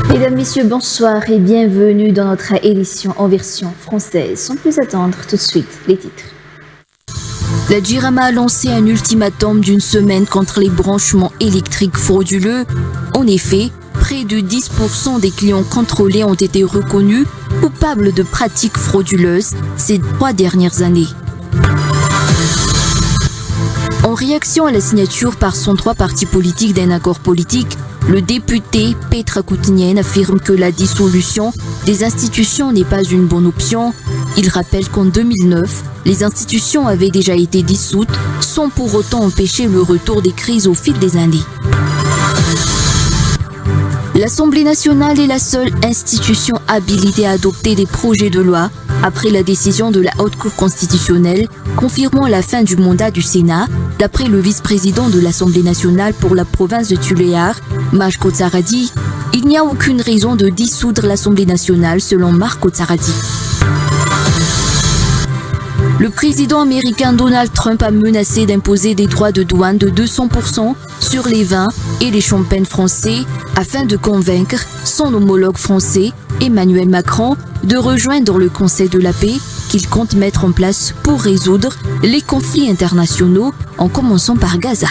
Mesdames, Messieurs, bonsoir et bienvenue dans notre édition en version française. Sans plus attendre, tout de suite, les titres. La Jirama a lancé un ultimatum d'une semaine contre les branchements électriques frauduleux. En effet, près de 10% des clients contrôlés ont été reconnus coupables de pratiques frauduleuses ces 3 dernières années. En réaction à la signature par 103 partis politiques d'un accord politique, le député Petra Kutinian affirme que la dissolution des institutions n'est pas une bonne option. Il rappelle qu'en 2009, les institutions avaient déjà été dissoutes sans pour autant empêcher le retour des crises au fil des années. L'Assemblée nationale est la seule institution habilitée à adopter des projets de loi après la décision de la Haute Cour constitutionnelle confirmant la fin du mandat du Sénat, d'après le vice-président de l'Assemblée nationale pour la province de Tuléar, Marco Tsaradi. Il n'y a aucune raison de dissoudre l'Assemblée nationale selon Marco Tsaradi. Le président américain Donald Trump a menacé d'imposer des droits de douane de 200% sur les vins et les champagnes français afin de convaincre son homologue français, Emmanuel Macron, de rejoindre le Conseil de la paix qu'il compte mettre en place pour résoudre les conflits internationaux, en commençant par Gaza.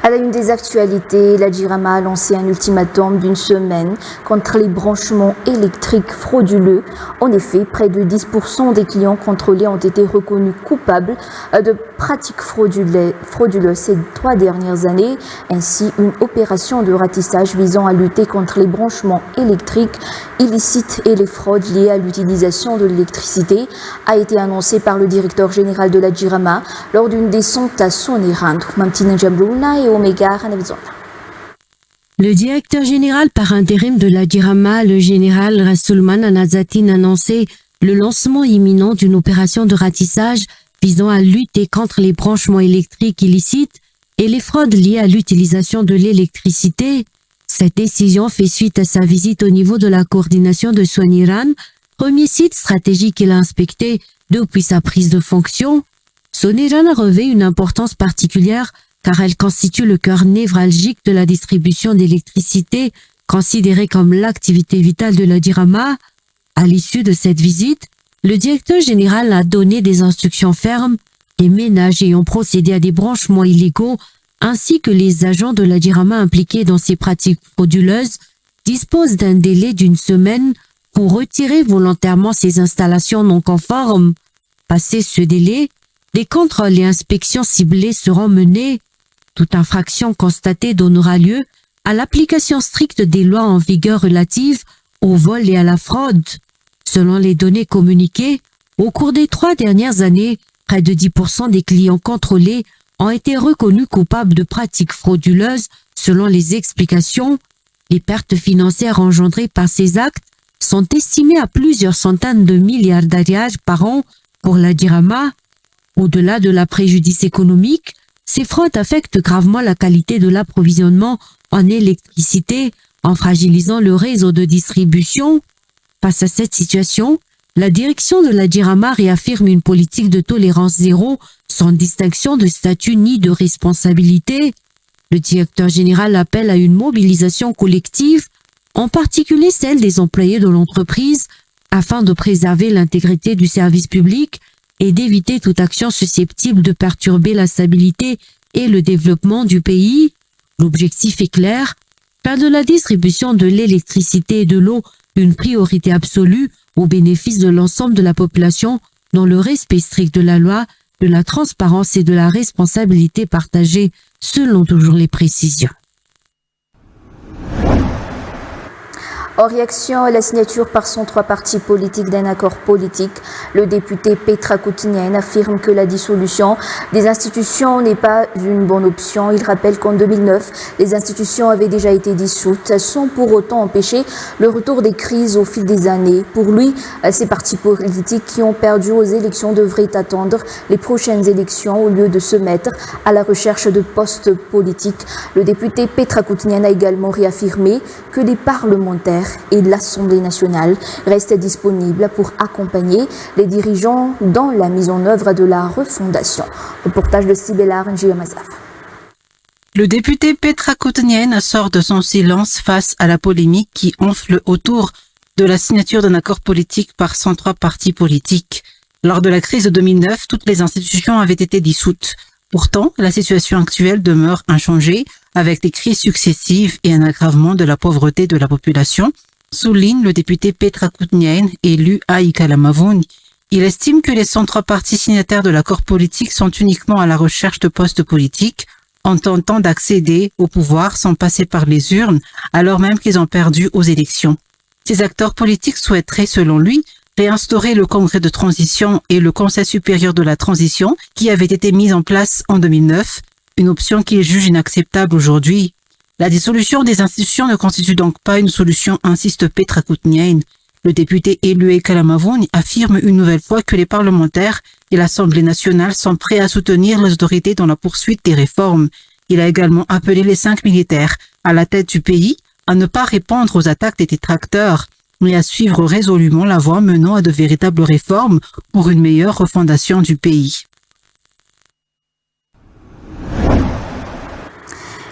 À la une des actualités, la Jirama a lancé un ultimatum d'une semaine contre les branchements électriques frauduleux. En effet, près de 10% des clients contrôlés ont été reconnus coupables de pratiques frauduleuses ces 3 dernières années. Ainsi, une opération de ratissage visant à lutter contre les branchements électriques illicites et les fraudes liées à l'utilisation de l'électricité a été annoncée par le directeur général de la Jirama lors d'une descente à Soneran. Le directeur général par intérim de la Jirama, le général Rasulman Anazatin, a annoncé le lancement imminent d'une opération de ratissage visant à lutter contre les branchements électriques illicites et les fraudes liées à l'utilisation de l'électricité. Cette décision fait suite à sa visite au niveau de la coordination de Soneran, premier site stratégique qu'il a inspecté depuis sa prise de fonction. Soneran revêt une importance particulière car elle constitue le cœur névralgique de la distribution d'électricité, considérée comme l'activité vitale de la Jirama. À l'issue de cette visite, le directeur général a donné des instructions fermes. Les ménages ayant procédé à des branchements illégaux, ainsi que les agents de la Jirama impliqués dans ces pratiques frauduleuses, disposent d'un délai d'1 semaine pour retirer volontairement ces installations non conformes. Passé ce délai, des contrôles et inspections ciblées seront menés. Toute infraction constatée donnera lieu à l'application stricte des lois en vigueur relatives au vol et à la fraude. Selon les données communiquées, au cours des 3 dernières années, près de 10% des clients contrôlés ont été reconnus coupables de pratiques frauduleuses. Selon les explications, les pertes financières engendrées par ces actes sont estimées à plusieurs centaines de milliards d'ariages par an pour la Jirama. Au-delà de la préjudice économique, ces fraudes affectent gravement la qualité de l'approvisionnement en électricité en fragilisant le réseau de distribution. Face à cette situation, la direction de la Jirama réaffirme une politique de tolérance zéro sans distinction de statut ni de responsabilité. Le directeur général appelle à une mobilisation collective, en particulier celle des employés de l'entreprise, afin de préserver l'intégrité du service public et d'éviter toute action susceptible de perturber la stabilité et le développement du pays. L'objectif est clair, faire de la distribution de l'électricité et de l'eau une priorité absolue au bénéfice de l'ensemble de la population dans le respect strict de la loi, de la transparence et de la responsabilité partagée, selon toujours les précisions. En réaction à la signature par 103 partis politiques d'un accord politique, le député Petra Kutinian affirme que la dissolution des institutions n'est pas une bonne option. Il rappelle qu'en 2009, les institutions avaient déjà été dissoutes sans pour autant empêcher le retour des crises au fil des années. Pour lui, ces partis politiques qui ont perdu aux élections devraient attendre les prochaines élections au lieu de se mettre à la recherche de postes politiques. Le député Petra Kutinian a également réaffirmé que les parlementaires et l'Assemblée nationale restent disponibles pour accompagner les dirigeants dans la mise en œuvre de la refondation. Reportage de Sibella Njiamazaf. Le député Petra Kotnian sort de son silence face à la polémique qui enfle autour de la signature d'un accord politique par 103 partis politiques. Lors de la crise de 2009, toutes les institutions avaient été dissoutes. Pourtant, la situation actuelle demeure inchangée, avec des crises successives et un aggravement de la pauvreté de la population, souligne le député Petra Kotnian, élu à Ikalamavouni. Il estime que les 103 partis signataires de l'accord politique sont uniquement à la recherche de postes politiques, en tentant d'accéder au pouvoir sans passer par les urnes, alors même qu'ils ont perdu aux élections. Ces acteurs politiques souhaiteraient, selon lui, réinstaurer le Congrès de transition et le Conseil supérieur de la transition qui avait été mis en place en 2009, une option qu'il juge inacceptable aujourd'hui. La dissolution des institutions ne constitue donc pas une solution, insiste Petra Kotnian. Le député élu à Ikalamavouni affirme une nouvelle fois que les parlementaires et l'Assemblée nationale sont prêts à soutenir les autorités dans la poursuite des réformes. Il a également appelé les 5 militaires à la tête du pays à ne pas répondre aux attaques des détracteurs, mais à suivre résolument la voie menant à de véritables réformes pour une meilleure refondation du pays.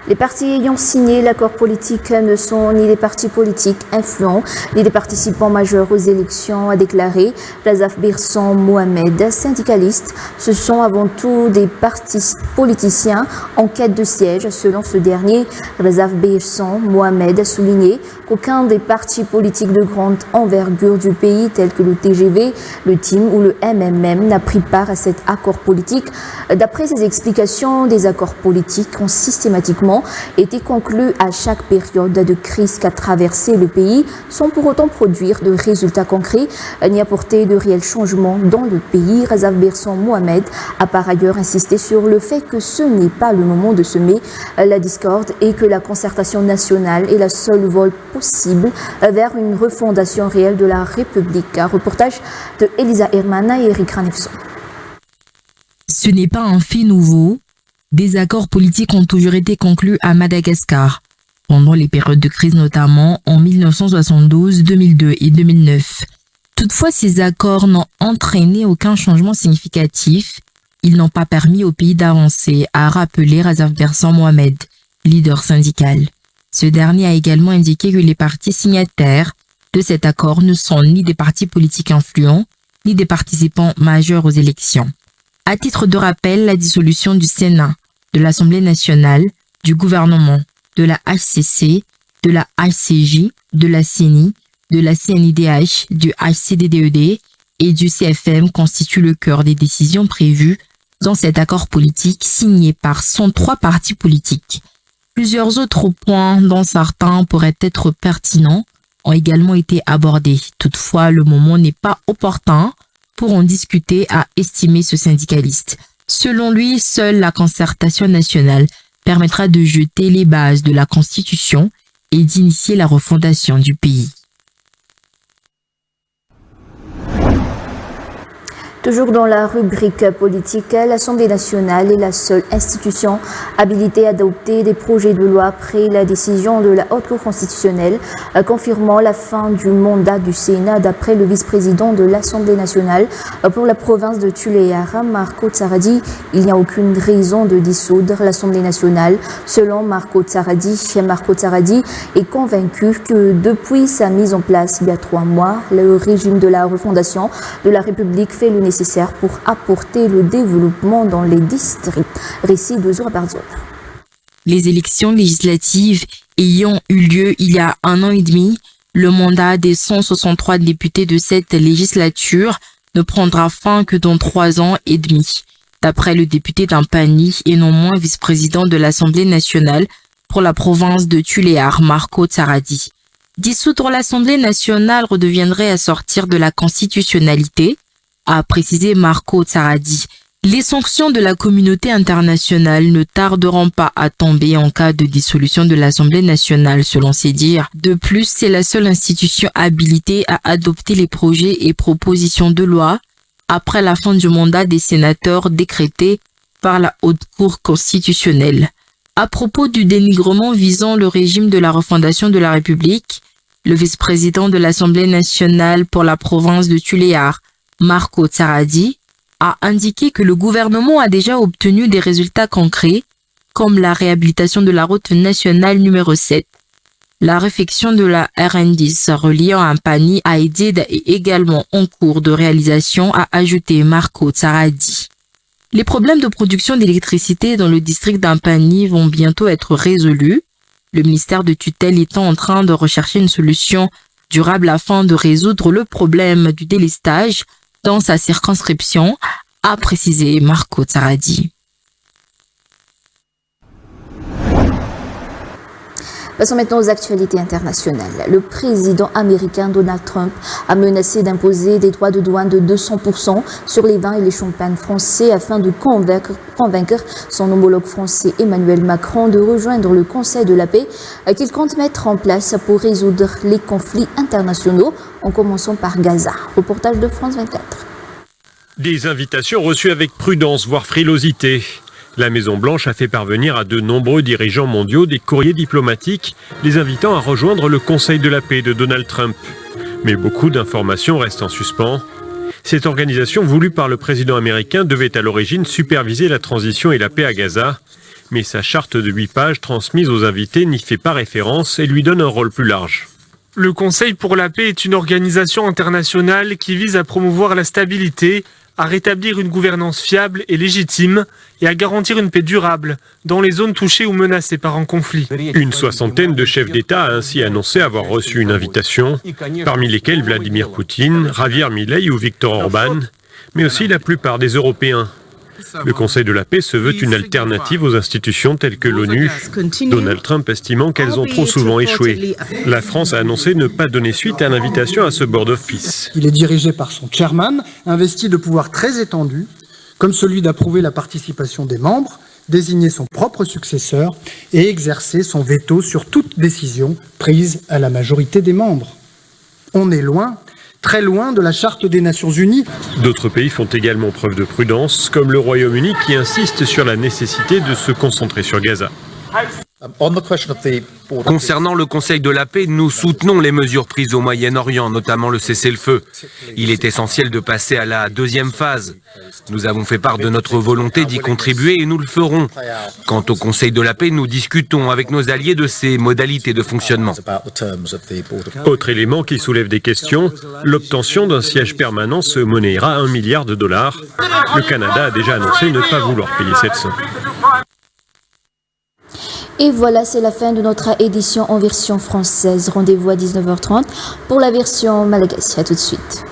Les partis ayant signé l'accord politique ne sont ni des partis politiques influents, ni des participants majeurs aux élections, a déclaré Razaf Birsan Mohamed, syndicaliste. Ce sont avant tout des partis politiciens en quête de siège. Selon ce dernier, Razaf Birsan Mohamed a souligné qu'aucun des partis politiques de grande envergure du pays, tels que le TGV, le TIM ou le MMM, n'a pris part à cet accord politique. D'après ses explications, des accords politiques ont systématiquement été conclus à chaque période de crise qu'a traversé le pays, sans pour autant produire de résultats concrets ni apporter de réels changements dans le pays. Razaf Birsan Mohamed a par ailleurs insisté sur le fait que ce n'est pas le moment de semer la discorde et que la concertation nationale est la seule voie possible vers une refondation réelle de la République. Un reportage de Elisa Hermana et Eric Ranefson. Ce n'est pas un fait nouveau. Des accords politiques ont toujours été conclus à Madagascar, pendant les périodes de crise notamment en 1972, 2002 et 2009. Toutefois, ces accords n'ont entraîné aucun changement significatif. Ils n'ont pas permis au pays d'avancer, a rappelé Razaf Birsan Mohamed, leader syndical. Ce dernier a également indiqué que les partis signataires de cet accord ne sont ni des partis politiques influents, ni des participants majeurs aux élections. À titre de rappel, la dissolution du Sénat, de l'Assemblée nationale, du gouvernement, de la HCC, de la HCJ, de la CENI, de la CNIDH, du HCDDED et du CFM constitue le cœur des décisions prévues dans cet accord politique signé par 103 partis politiques. Plusieurs autres points, dont certains pourraient être pertinents, ont également été abordés. Toutefois, le moment n'est pas opportun pour en discuter, a estimé ce syndicaliste. Selon lui, seule la concertation nationale permettra de jeter les bases de la Constitution et d'initier la refondation du pays. Toujours dans la rubrique politique, l'Assemblée nationale est la seule institution habilitée à adopter des projets de loi après la décision de la Haute Cour constitutionnelle confirmant la fin du mandat du Sénat d'après le vice-président de l'Assemblée nationale pour la province de Tuléar, Marco Tsaradi. Il n'y a aucune raison de dissoudre l'Assemblée nationale. Selon Marco Tsaradi est convaincu que depuis sa mise en place il y a 3 mois, le régime de la refondation de la République fait le nécessaire pour apporter le développement dans les districts. Récit de Zora Barzona. Les élections législatives ayant eu lieu il y a 1 an et demi, le mandat des 163 députés de cette législature ne prendra fin que dans 3 ans et demi, d'après le député d'Ampani et non moins vice-président de l'Assemblée nationale pour la province de Tuléar, Marco Tsaradi. Dissoudre l'Assemblée nationale redeviendrait assortir de la constitutionnalité, a précisé Marco Tsaradi. Les sanctions de la communauté internationale ne tarderont pas à tomber en cas de dissolution de l'Assemblée nationale, selon ses dires. De plus, c'est la seule institution habilitée à adopter les projets et propositions de loi après la fin du mandat des sénateurs décrété par la Haute Cour constitutionnelle. À propos du dénigrement visant le régime de la refondation de la République, le vice-président de l'Assemblée nationale pour la province de Tuléar, Marco Tsaradi, a indiqué que le gouvernement a déjà obtenu des résultats concrets, comme la réhabilitation de la route nationale numéro 7. La réfection de la RN10 reliant à Ampani à Edid est également en cours de réalisation, a ajouté Marco Tsaradi. Les problèmes de production d'électricité dans le district d'Ampani vont bientôt être résolus. Le ministère de tutelle étant en train de rechercher une solution durable afin de résoudre le problème du délestage dans sa circonscription, a précisé Marco Tsaradi. Passons maintenant aux actualités internationales. Le président américain Donald Trump a menacé d'imposer des droits de douane de 200% sur les vins et les champagnes français afin de convaincre son homologue français Emmanuel Macron de rejoindre le Conseil de la paix qu'il compte mettre en place pour résoudre les conflits internationaux, en commençant par Gaza. Reportage de France 24. Des invitations reçues avec prudence, voire frilosité. La Maison-Blanche a fait parvenir à de nombreux dirigeants mondiaux des courriers diplomatiques les invitant à rejoindre le Conseil de la paix de Donald Trump. Mais beaucoup d'informations restent en suspens. Cette organisation voulue par le président américain devait à l'origine superviser la transition et la paix à Gaza. Mais sa charte de 8 pages transmise aux invités n'y fait pas référence et lui donne un rôle plus large. Le Conseil pour la paix est une organisation internationale qui vise à promouvoir la stabilité, à rétablir une gouvernance fiable et légitime et à garantir une paix durable dans les zones touchées ou menacées par un conflit. Une soixantaine de chefs d'État a ainsi annoncé avoir reçu une invitation, parmi lesquels Vladimir Poutine, Javier Milei ou Viktor Orban, mais aussi la plupart des Européens. Le Conseil de la paix se veut une alternative aux institutions telles que l'ONU, Donald Trump estimant qu'elles ont trop souvent échoué. La France a annoncé ne pas donner suite à l'invitation à ce Board of Peace. Il est dirigé par son chairman, investi de pouvoirs très étendus, comme celui d'approuver la participation des membres, désigner son propre successeur et exercer son veto sur toute décision prise à la majorité des membres. On est loin, très loin de la Charte des Nations Unies. D'autres pays font également preuve de prudence, comme le Royaume-Uni qui insiste sur la nécessité de se concentrer sur Gaza. Concernant le Conseil de la paix, nous soutenons les mesures prises au Moyen-Orient, notamment le cessez-le-feu. Il est essentiel de passer à la deuxième phase. Nous avons fait part de notre volonté d'y contribuer et nous le ferons. Quant au Conseil de la paix, nous discutons avec nos alliés de ses modalités de fonctionnement. Autre élément qui soulève des questions, l'obtention d'un siège permanent se monnayera à $1 milliard. Le Canada a déjà annoncé ne pas vouloir payer cette somme. Et voilà, c'est la fin de notre édition en version française. Rendez-vous à 19h30 pour la version malagasy. À tout de suite.